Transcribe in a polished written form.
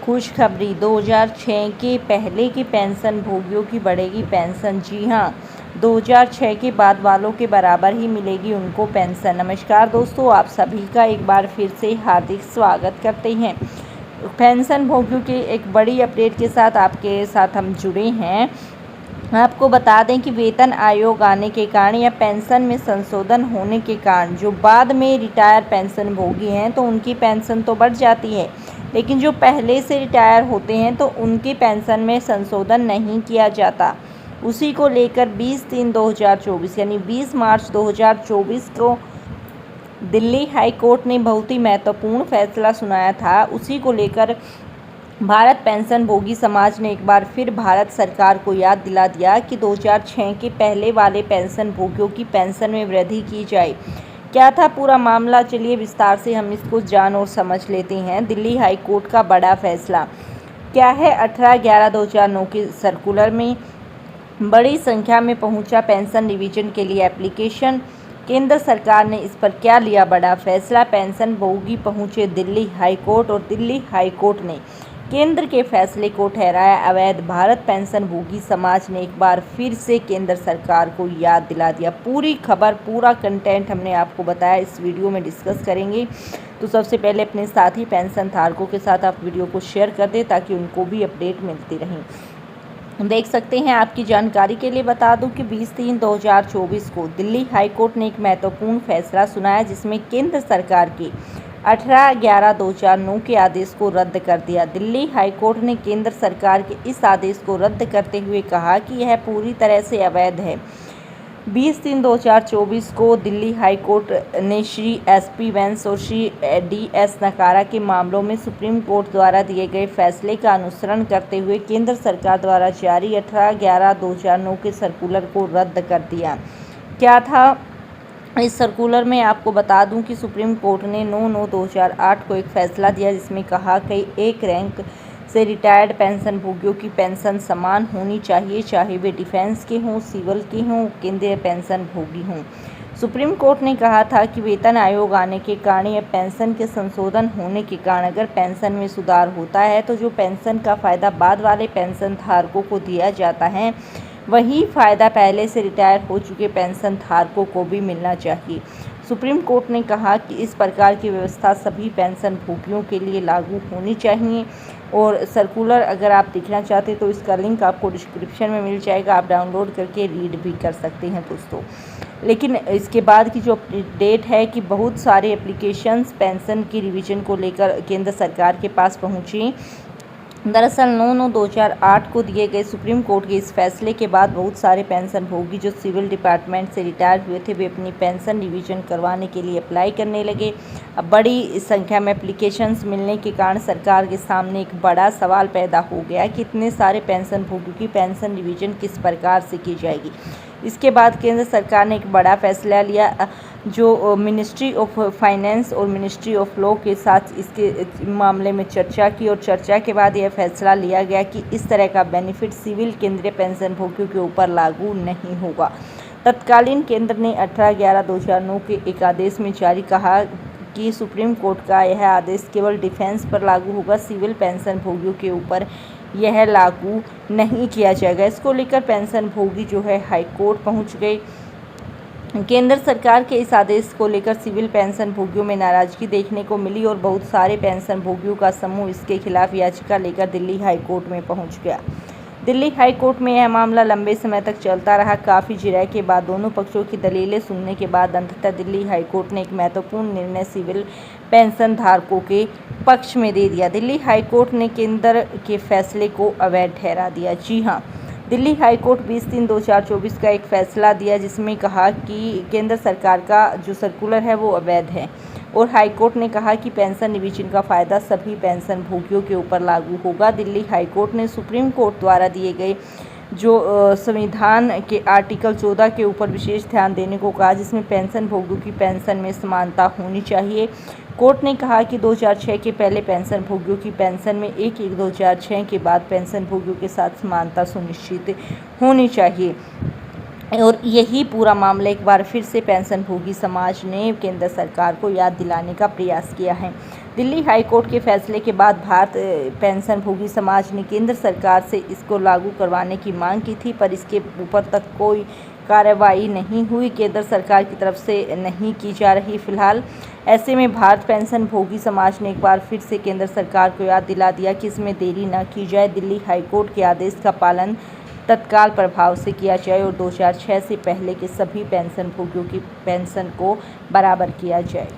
खुशखबरी, 2006 के पहले के पेंशन भोगियों की बढ़ेगी पेंशन। जी हां, 2006 के बाद वालों के बराबर ही मिलेगी उनको पेंशन। नमस्कार दोस्तों, आप सभी का एक बार फिर से हार्दिक स्वागत करते हैं। पेंशन भोगियों की एक बड़ी अपडेट के साथ आपके साथ हम जुड़े हैं। आपको बता दें कि वेतन आयोग आने के कारण या पेंशन में संशोधन होने के कारण जो बाद में रिटायर पेंशन भोगी हैं तो उनकी पेंशन तो बढ़ जाती है, लेकिन जो पहले से रिटायर होते हैं तो उनकी पेंशन में संशोधन नहीं किया जाता। उसी को लेकर 20/3/2024 यानी 20 मार्च 2024 को दिल्ली हाई कोर्ट ने बहुत ही महत्वपूर्ण फैसला सुनाया था। उसी को लेकर भारत पेंशन भोगी समाज ने एक बार फिर भारत सरकार को याद दिला दिया कि 2006 के पहले वाले पेंशन भोगियों की पेंशन में वृद्धि की जाए। क्या था पूरा मामला, चलिए विस्तार से हम इसको जान और समझ लेते हैं। दिल्ली हाई कोर्ट का बड़ा फैसला क्या है? 18/11/2009 के सर्कुलर में बड़ी संख्या में पहुंचा पेंशन रिवीजन के लिए एप्लीकेशन। केंद्र सरकार ने इस पर क्या लिया बड़ा फैसला? पेंशन भोगी पहुंचे दिल्ली हाई कोर्ट और दिल्ली हाई कोर्ट ने केंद्र के फैसले को ठहराया अवैध। भारत पेंशन भोगी समाज ने एक बार फिर से केंद्र सरकार को याद दिला दिया। पूरी खबर, पूरा कंटेंट हमने आपको बताया, इस वीडियो में डिस्कस करेंगे। तो सबसे पहले अपने साथी पेंशन धारकों के साथ आप वीडियो को शेयर कर दें ताकि उनको भी अपडेट मिलती रहे। देख सकते हैं, आपकी जानकारी के लिए बता दूं कि 20/3/2024 को दिल्ली हाई कोर्ट ने एक महत्वपूर्ण फैसला सुनाया जिसमें केंद्र सरकार के 18/11/2009 के आदेश को रद्द कर दिया। दिल्ली हाई कोर्ट ने केंद्र सरकार के इस आदेश को रद्द करते हुए कहा कि यह पूरी तरह से अवैध है। 20/3/2024 को दिल्ली हाई कोर्ट ने श्री SP वैंस और श्री DS नकारा के मामलों में सुप्रीम कोर्ट द्वारा दिए गए फैसले का अनुसरण करते हुए केंद्र सरकार द्वारा जारी 18/11/2009 के सर्कुलर को रद्द कर दिया। क्या था इस सर्कुलर में? आपको बता दूं कि सुप्रीम कोर्ट ने 9/9/2008 को एक फैसला दिया जिसमें कहा कि एक रैंक से रिटायर्ड पेंशन भोगियों की पेंशन समान होनी चाहिए, चाहे वे डिफेंस के हों, सिविल के हों, केंद्रीय पेंशन भोगी हों। सुप्रीम कोर्ट ने कहा था कि वेतन आयोग आने के कारण या पेंशन के संशोधन होने के कारण अगर पेंशन में सुधार होता है तो जो पेंशन का फ़ायदा बाद वाले पेंशन धारकों को दिया जाता है वही फ़ायदा पहले से रिटायर हो चुके पेंशन धारकों को भी मिलना चाहिए। सुप्रीम कोर्ट ने कहा कि इस प्रकार की व्यवस्था सभी पेंशन भोगियों के लिए लागू होनी चाहिए। और सर्कुलर अगर आप देखना चाहते हैं तो इसका लिंक आपको डिस्क्रिप्शन में मिल जाएगा, आप डाउनलोड करके रीड भी कर सकते हैं दोस्तों। लेकिन इसके बाद की जो अपडेट है कि बहुत सारे एप्लीकेशंस पेंशन की रिवीजन को लेकर केंद्र सरकार के पास पहुँची। दरअसल 9/9/2008 को दिए गए सुप्रीम कोर्ट के इस फैसले के बाद बहुत सारे पेंशन भोगी जो सिविल डिपार्टमेंट से रिटायर हुए थे वे अपनी पेंशन रिवीजन करवाने के लिए अप्लाई करने लगे। अब बड़ी संख्या में एप्लीकेशंस मिलने के कारण सरकार के सामने एक बड़ा सवाल पैदा हो गया कि इतने सारे पेंशन भोगियों की पेंशन रिवीजन किस प्रकार से की जाएगी। इसके बाद केंद्र सरकार ने एक बड़ा फैसला लिया जो मिनिस्ट्री ऑफ फाइनेंस और मिनिस्ट्री ऑफ लॉ के साथ इसके मामले में चर्चा की और चर्चा के बाद यह फैसला लिया गया कि इस तरह का बेनिफिट सिविल केंद्रीय पेंशन भोगियों के ऊपर लागू नहीं होगा। तत्कालीन केंद्र ने 18/11/2009 के एक आदेश में जारी कहा कि सुप्रीम कोर्ट का यह आदेश केवल डिफेंस पर लागू होगा, सिविल पेंशन भोगियों के ऊपर यह लागू नहीं किया जाएगा। इसको लेकर पेंशन भोगी जो है हाई कोर्ट पहुँच गए। केंद्र सरकार के इस आदेश को लेकर सिविल पेंशन भोगियों में नाराजगी देखने को मिली और बहुत सारे पेंशन भोगियों का समूह इसके खिलाफ याचिका लेकर दिल्ली हाई कोर्ट में पहुंच गया। दिल्ली हाई कोर्ट में यह मामला लंबे समय तक चलता रहा। काफ़ी जिरह के बाद दोनों पक्षों की दलीलें सुनने के बाद अंततः दिल्ली हाई कोर्ट ने एक महत्वपूर्ण निर्णय सिविल पेंशन धारकों के पक्ष में दे दिया। दिल्ली हाई कोर्ट ने केंद्र के फैसले को अवैध ठहरा दिया। जी हाँ, दिल्ली हाई कोर्ट 20/3/2024 का एक फैसला दिया जिसमें कहा कि केंद्र सरकार का जो सर्कुलर है वो अवैध है और हाई कोर्ट ने कहा कि पेंशन रिवीजन का फ़ायदा सभी पेंशन भोगियों के ऊपर लागू होगा। दिल्ली हाई कोर्ट ने सुप्रीम कोर्ट द्वारा दिए गए जो संविधान के आर्टिकल 14 के ऊपर विशेष ध्यान देने को कहा जिसमें पेंशन भोगियों की पेंशन में समानता होनी चाहिए। कोर्ट ने कहा कि 2006 के पहले पेंशन भोगियों की पेंशन में 1/1/2006 के बाद पेंशन भोगियों के साथ समानता सुनिश्चित होनी चाहिए। और यही पूरा मामला एक बार फिर से पेंशन भोगी समाज ने केंद्र सरकार को याद दिलाने का प्रयास किया है। दिल्ली हाई कोर्ट के फैसले के बाद भारत पेंशन भोगी समाज ने केंद्र सरकार से इसको लागू करवाने की मांग की थी, पर इसके ऊपर तक कोई कार्रवाई नहीं हुई। केंद्र सरकार की तरफ से नहीं की जा रही फिलहाल। ऐसे में भारत पेंशन भोगी समाज ने एक बार फिर से केंद्र सरकार को याद दिला दिया कि इसमें देरी न की जाए, दिल्ली हाई कोर्ट के आदेश का पालन तत्काल प्रभाव से किया जाए और 2006 से पहले के सभी पेंशन भोगियों की पेंशन को बराबर किया जाए।